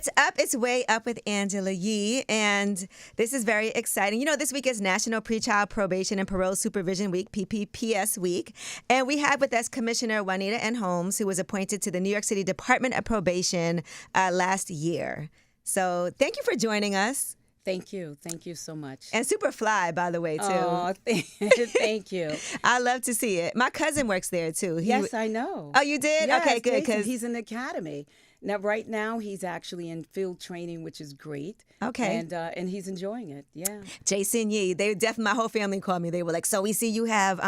What's up? It's Way Up with Angela Yee, and this is very exciting. You know, this week is National Pretrial Probation and Parole Supervision Week, PPPS Week, and we have with us Commissioner Juanita Holmes, who was appointed to the New York City Department of Probation last year. So thank you for joining us. Thank you. Thank you so much. And super fly, by the way, too. Oh, thank you. I love to see it. My cousin works there, too. Yes, I know. Oh, you did? Yes, okay, good. Jason, he's in the academy. Now, right now, he's actually in field training, which is great. Okay. And he's enjoying it, yeah. Jason Yee, they definitely, my whole family called me. They were like, so we see you have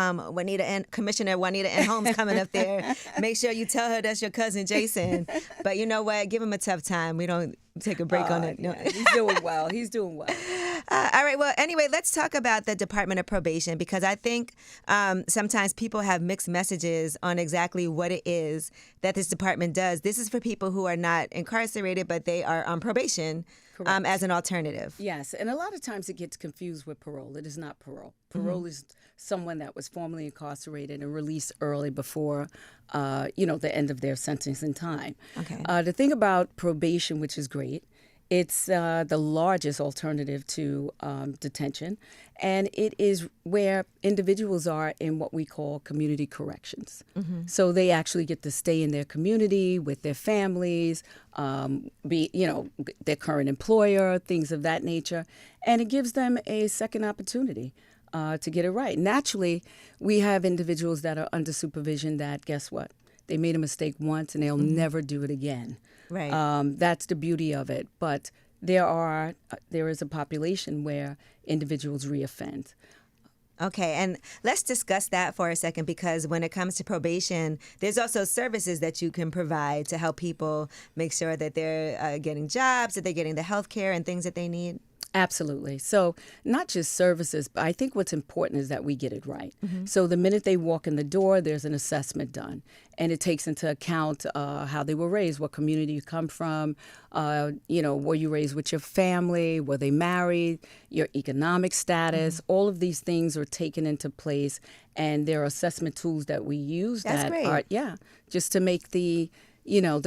Commissioner Juanita Holmes coming up there. Make sure you tell her that's your cousin Jason. But you know what? Give him a tough time. We don't take a break on it. No. Yeah, he's doing well. He's doing well. All right. Well, anyway, let's talk about the Department of Probation, because I think sometimes people have mixed messages on exactly what it is that this department does. This is for people who are not incarcerated, but they are on probation as an alternative. Yes. And a lot of times it gets confused with parole. It is not parole. Parole is someone that was formerly incarcerated and released early before, the end of their sentencing time. Okay. The thing about probation, which is great, it's the largest alternative to detention, and it is where individuals are in what we call community corrections. So they actually get to stay in their community with their families, their current employer, things of that nature, and it gives them a second opportunity to get it right. Naturally, we have individuals that are under supervision that, guess what? They made a mistake once and they'll never do it again. Right. That's the beauty of it. But there is a population where individuals reoffend. Okay, and let's discuss that for a second, because when it comes to probation, there's also services that you can provide to help people make sure that they're getting jobs, that they're getting the health care and things that they need. Absolutely. So not just services, but I think what's important is that we get it right. So the minute they walk in the door, there's an assessment done. And it takes into account how they were raised, what community you come from, were you raised with your family, were they married, your economic status. All of these things are taken into place. And there are assessment tools that we use That's great. Just to make the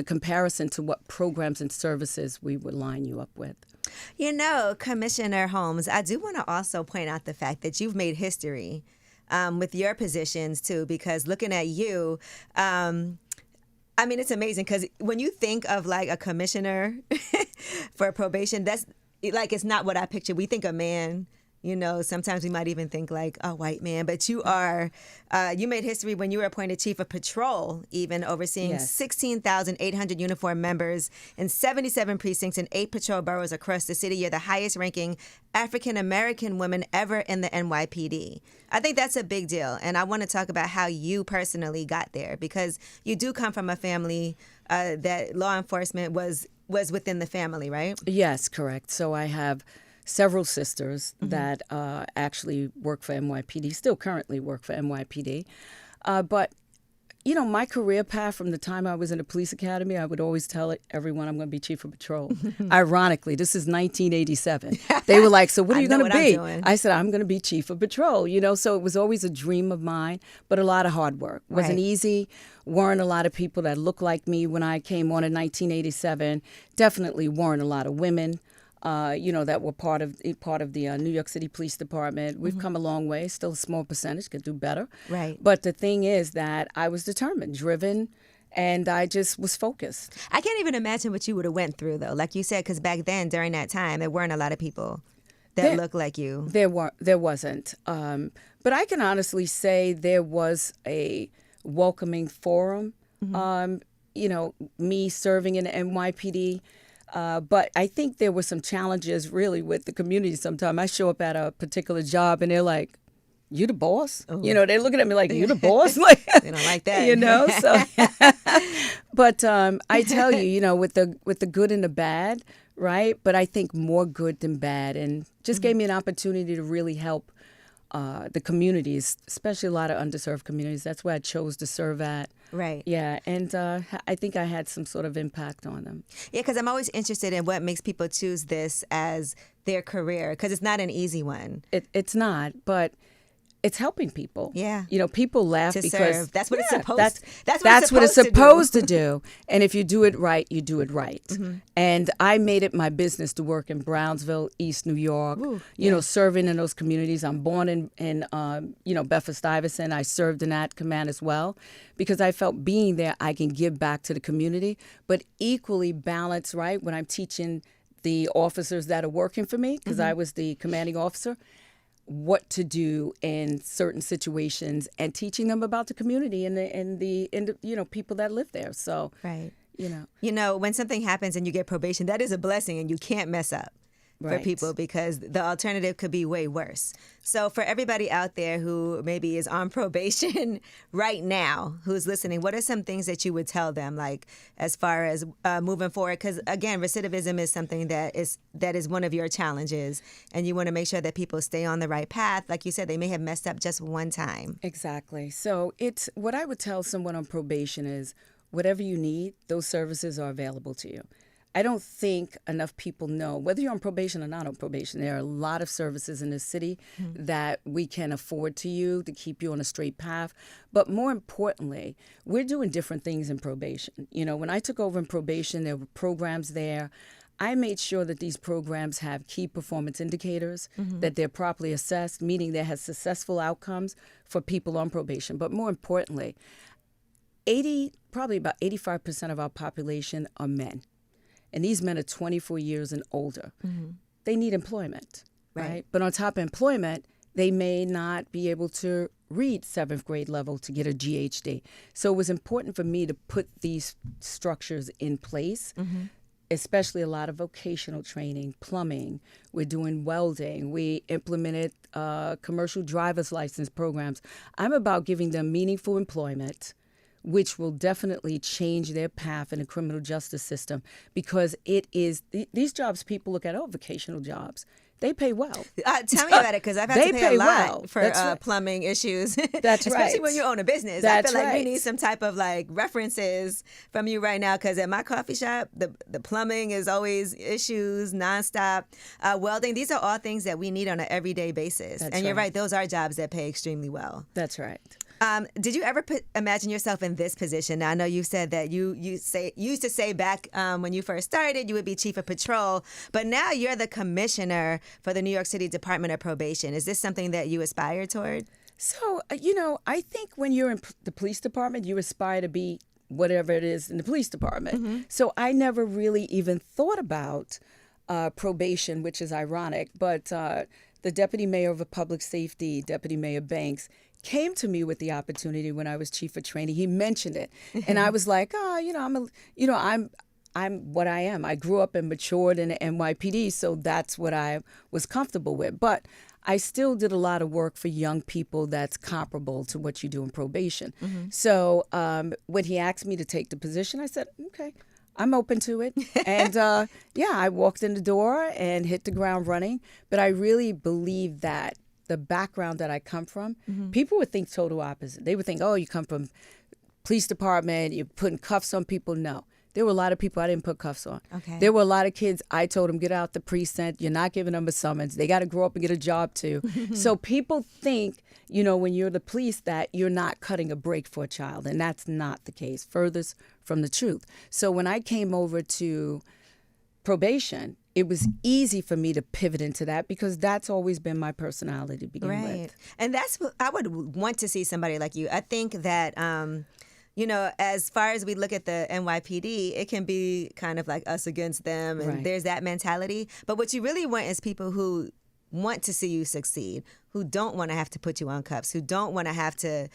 comparison to what programs and services we would line you up with. You know, Commissioner Holmes, I do want to also point out the fact that you've made history with your positions, too, because looking at you, it's amazing, because when you think of like a commissioner for probation, that's like, it's not what I picture. We think a man. Sometimes we might even think like a white man, but you made history when you were appointed chief of patrol, even overseeing 16,800 uniformed members in 77 precincts and 8 patrol boroughs across the city. You're the highest ranking African-American woman ever in the NYPD. I think that's a big deal. And I want to talk about how you personally got there, because you do come from a family that law enforcement was within the family, right? Yes, correct. So I have several sisters that actually work for NYPD, still currently work for NYPD. But, my career path from the time I was in the police academy, I would always tell everyone I'm going to be chief of patrol. Ironically, this is 1987. They were like, so what are you going to be? I said, I'm going to be chief of patrol. So it was always a dream of mine, but a lot of hard work. Wasn't easy. Weren't a lot of people that looked like me when I came on in 1987. Definitely weren't a lot of women. That were part of the New York City Police Department. We've come a long way. Still a small percentage, could do better. Right. But the thing is that I was determined, driven, and I just was focused. I can't even imagine what you would have went through, though, like you said, because back then, during that time, there weren't a lot of people that looked like you. There wasn't. But I can honestly say there was a welcoming forum. Me serving in the NYPD. But I think there were some challenges really with the community sometimes. I show up at a particular job and they're like, you the boss? Ooh. They're looking at me like, you the boss? Like, they don't like that. So. But I tell you, with the good and the bad, right? But I think more good than bad, and just gave me an opportunity to really help the communities, especially a lot of underserved communities. That's where I chose to serve at. Right. Yeah, and I think I had some sort of impact on them. Yeah, because I'm always interested in what makes people choose this as their career, because it's not an easy one. It's not, but it's helping people. Yeah. People laugh To because serve. That's what it's yeah, supposed. That's what it's to do. supposed to do. And if you do it right, you do it right. Mm-hmm. And I made it my business to work in Brownsville, East New York. Ooh, Serving in those communities. I'm born in Bedford-Stuyvesant. I served in that command as well, because I felt being there, I can give back to the community, but equally balance, right, when I'm teaching the officers that are working for me, because I was the commanding officer, what to do in certain situations, and teaching them about the community and the people that live there. So, right. You know, When something happens and you get probation, that is a blessing, and you can't mess up. For Right. people, because the alternative could be way worse. So for everybody out there who maybe is on probation right now, who's listening, what are some things that you would tell them, like as far as moving forward? Because again, recidivism is something that is one of your challenges, and you want to make sure that people stay on the right path. Like you said, they may have messed up just one time. Exactly. So it's what I would tell someone on probation is whatever you need, those services are available to you. I don't think enough people know, whether you're on probation or not on probation, there are a lot of services in the city that we can afford to you to keep you on a straight path. But more importantly, we're doing different things in probation. When I took over in probation, there were programs there. I made sure that these programs have key performance indicators, that they're properly assessed, meaning they have successful outcomes for people on probation. But more importantly, probably about 85% of our population are men. And these men are 24 years and older. They need employment, right? But on top of employment, they may not be able to read 7th grade level to get a GHD. So it was important for me to put these structures in place, especially a lot of vocational training, plumbing. We're doing welding. We implemented commercial driver's license programs. I'm about giving them meaningful employment, which will definitely change their path in the criminal justice system, because it is these jobs people look at, vocational jobs. They pay well. Tell me about it, because I've had to pay a lot well. for Right. Plumbing issues. That's Especially right. when you own a business. That's I feel like we right. need some type of references from you right now, because at my coffee shop, the plumbing is always issues nonstop. Welding, these are all things that we need on an everyday basis. That's and you're right. right, those are jobs that pay extremely well. That's right. Did you ever imagine yourself in this position? Now, I know you said that you used to say back when you first started you would be chief of patrol, but now you're the commissioner for the New York City Department of Probation. Is this something that you aspire toward? So, I think when you're in the police department, you aspire to be whatever it is in the police department. So I never really even thought about probation, which is ironic, but the deputy mayor of public safety, Deputy Mayor Banks, came to me with the opportunity when I was chief of training. He mentioned it, and I was like, I'm what I am. I grew up and matured in the NYPD, so that's what I was comfortable with. But I still did a lot of work for young people that's comparable to what you do in probation. So when he asked me to take the position, I said, okay, I'm open to it. And I walked in the door and hit the ground running. But I really believe that the background that I come from, people would think total opposite. They would think, you come from police department, you're putting cuffs on people. No. There were a lot of people I didn't put cuffs on. Okay. There were a lot of kids I told them, get out the precinct. You're not giving them a summons. They got to grow up and get a job too. So people think, when you're the police, that you're not cutting a break for a child. And that's not the case. Furthest from the truth. So when I came over to probation, it was easy for me to pivot into that, because that's always been my personality to begin with. And that's what I would want to see, somebody like you. I think that, as far as we look at the NYPD, it can be kind of like us against them, and there's that mentality. But what you really want is people who want to see you succeed, who don't want to have to put you on cuffs, who don't want to have to,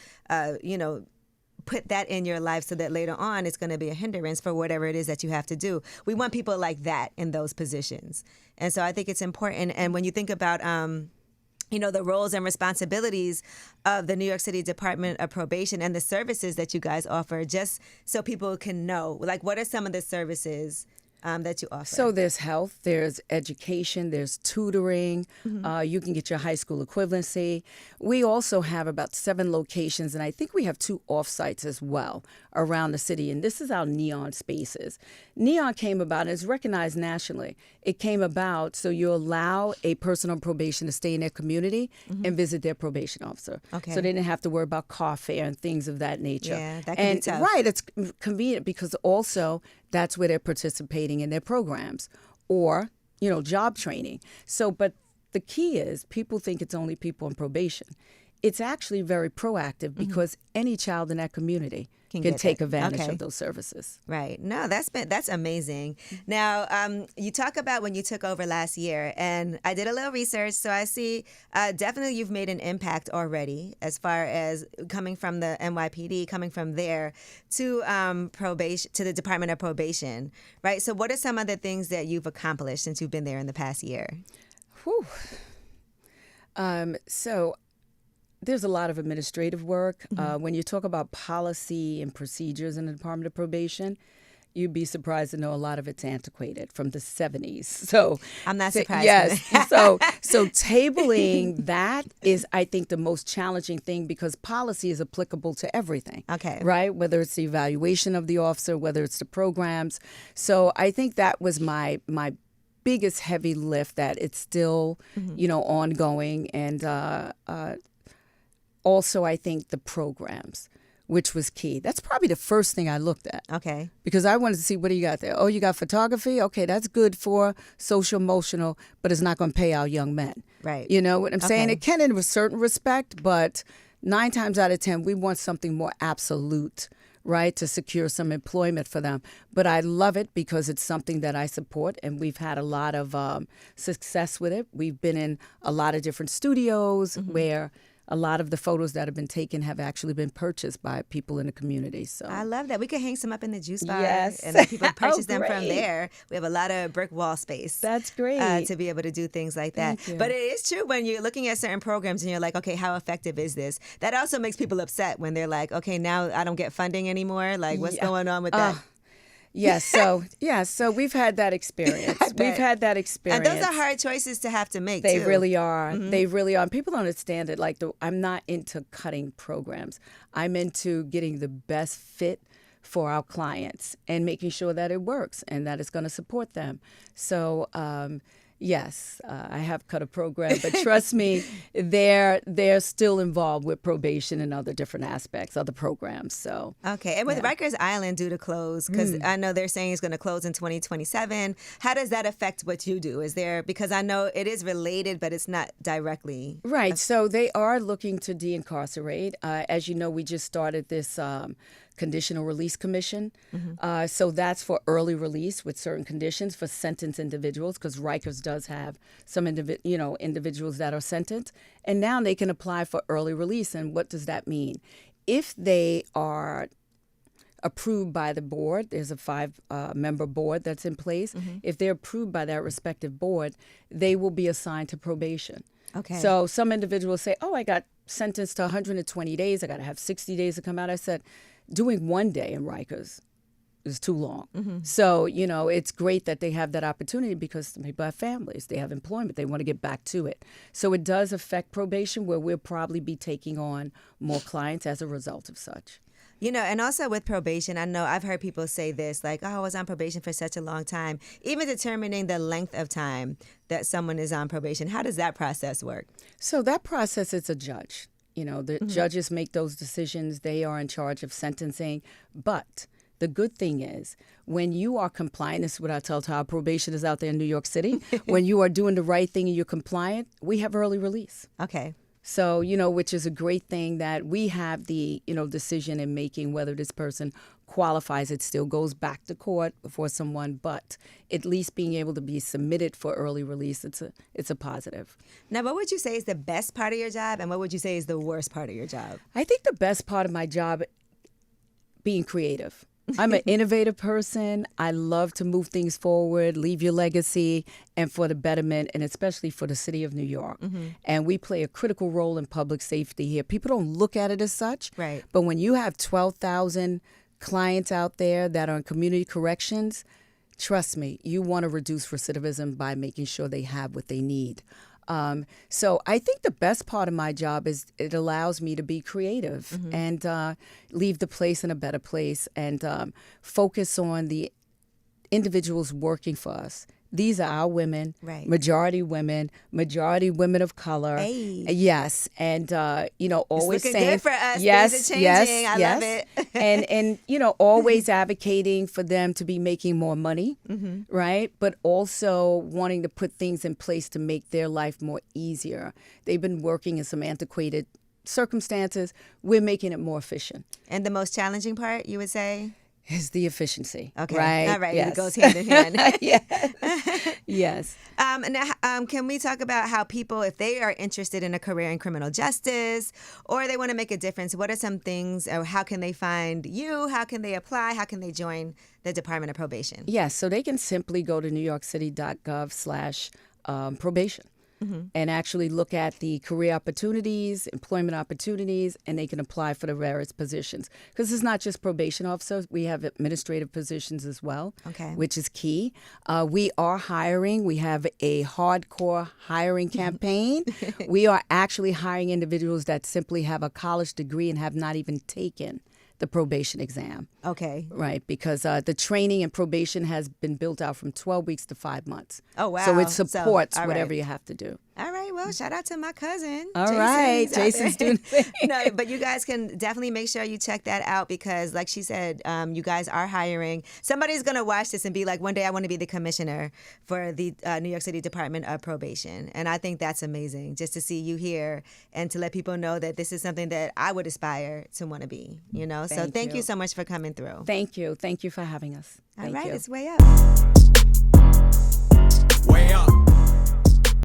put that in your life so that later on it's going to be a hindrance for whatever it is that you have to do. We want people like that in those positions. And so I think it's important. And when you think about, the roles and responsibilities of the New York City Department of Probation and the services that you guys offer, just so people can know, what are some of the services that you offer? So there's health, there's education, there's tutoring. You can get your high school equivalency. We also have about 7 locations, and I think we have 2 off-sites as well around the city. And this is our Neon spaces. Neon came about, and it's recognized nationally. It came about so you allow a person on probation to stay in their community and visit their probation officer. Okay. So they didn't have to worry about car fare and things of that nature. Yeah, that can be tough. Right, it's convenient because also that's where they're participating in their programs or, job training. So, but the key is people think it's only people on probation. It's actually very proactive because any child in that community can take advantage of those services. Right. No, that's amazing. Now, you talk about when you took over last year, and I did a little research, so I see definitely you've made an impact already as far as coming from the NYPD, coming from there to probation, to the Department of Probation, right? So what are some of the things that you've accomplished since you've been there in the past year? Whew. So there's a lot of administrative work. When you talk about policy and procedures in the Department of Probation, you'd be surprised to know a lot of it's antiquated from the 70s. So I'm not surprised. Yes. so tabling that is, I think, the most challenging thing because policy is applicable to everything. Okay. Right? Whether it's the evaluation of the officer, whether it's the programs. So I think that was my biggest heavy lift, that it's still, ongoing. And also, I think the programs, which was key. That's probably the first thing I looked at. Okay. Because I wanted to see, what do you got there? Oh, you got photography? Okay, that's good for social emotional, but it's not going to pay our young men. Right. You know what I'm saying? Okay. It can in a certain respect, but 9 times out of 10, we want something more absolute, right, to secure some employment for them. But I love it because it's something that I support, and we've had a lot of success with it. We've been in a lot of different studios where a lot of the photos that have been taken have actually been purchased by people in the community. So I love that. We could hang some up in the juice bar, Yes. and then people purchase them from great. there. We have a lot of brick wall space. That's great. To be able to do things like that. Thank you. But it is true when you're looking at certain programs and you're like, okay, how effective is this? That also makes people upset when they're like, okay, now I don't get funding anymore. Like, what's going on with that? Yes, so we've had that experience. We've had that experience. And those are hard choices to have to make, They too. really are. They really are. And people don't understand it. Like, I'm not into cutting programs. I'm into getting the best fit for our clients and making sure that it works and that it's going to support them. So, yes, I have cut a program, but trust me, they're still involved with probation and other different aspects, other programs. So Okay, and with Rikers Island due to close, because I know they're saying it's going to close in 2027. How does that affect what you do? Is there, because I know it is related, but it's not directly. Right. So they are looking to de-incarcerate. As you know, we just started this conditional release commission. So that's for early release with certain conditions for sentenced individuals, because Rikers does have some individuals that are sentenced. And now they can apply for early release. And what does that mean? If they are approved by the board, there's a 5-member board that's in place. If they're approved by that respective board, they will be assigned to probation. Okay. So some individuals say, oh, I got sentenced to 120 days. I got to have 60 days to come out. I said, doing 1 day in Rikers is too long. So, it's great that they have that opportunity because people have families, they have employment, they want to get back to it. So it does affect probation, where we'll probably be taking on more clients as a result of such. And also with probation, I know I've heard people say this, like, oh, I was on probation for such a long time. Even determining the length of time that someone is on probation, how does that process work? So that process is a judge. The judges make those decisions. They are in charge of sentencing. But the good thing is, when you are compliant, this is what I tell to our probationers out there in New York City, when you are doing the right thing and you're compliant, we have early release. Okay. So, which is a great thing, that we have the, decision in making whether this person qualifies. It still goes back to court before someone, but at least being able to be submitted for early release, it's a positive. Now, what would you say is the best part of your job, and what would you say is the worst part of your job? I think the best part of my job, being creative. I'm an innovative person. I love to move things forward, leave your legacy, and for the betterment, and especially for the city of New York. And we play a critical role in public safety here. People don't look at it as such. Right. But when you have 12,000 clients out there that are in community corrections, trust me, you want to reduce recidivism by making sure they have what they need. So I think the best part of my job is it allows me to be creative and leave the place in a better place and focus on the individuals working for us. These are our women, Right. majority women of color. Hey. Yes, and always looking saying good for us. yes, Things are yes, changing. I yes, love it. and always advocating for them to be making more money, right? But also wanting to put things in place to make their life more easier. They've been working in some antiquated circumstances. We're making it more efficient. And the most challenging part, you would say? Is the efficiency. Okay. Right. All right. Yes. It goes hand in hand. Yes. Can we talk about how people, if they are interested in a career in criminal justice or they want to make a difference, what are some things, or how can they find you? How can they apply? How can they join the Department of Probation? Yes. So they can simply go to newyorkcity.gov/probation. And actually look at the career opportunities, employment opportunities, and they can apply for the various positions. Because it's not just probation officers. We have administrative positions as well, Okay. which is key. We are hiring. We have a hardcore hiring campaign. We are actually hiring individuals that simply have a college degree and have not even taken the probation exam. Okay. Right, because the training and probation has been built out from 12 weeks to 5 months. Oh, wow. So it supports all whatever right. you have to do. All right. Well, shout out to my cousin. All Jason. right. He's out Jason's there. doing the thing. No, but you guys can definitely make sure you check that out because, like she said, you guys are hiring. Somebody's going to watch this and be like, one day I want to be the commissioner for the New York City Department of Probation. And I think that's amazing just to see you here and to let people know that this is something that I would aspire to want to be, So thank you so much for coming through. Thank you. Thank you for having us. All Thank right. you. It's way up. Way up.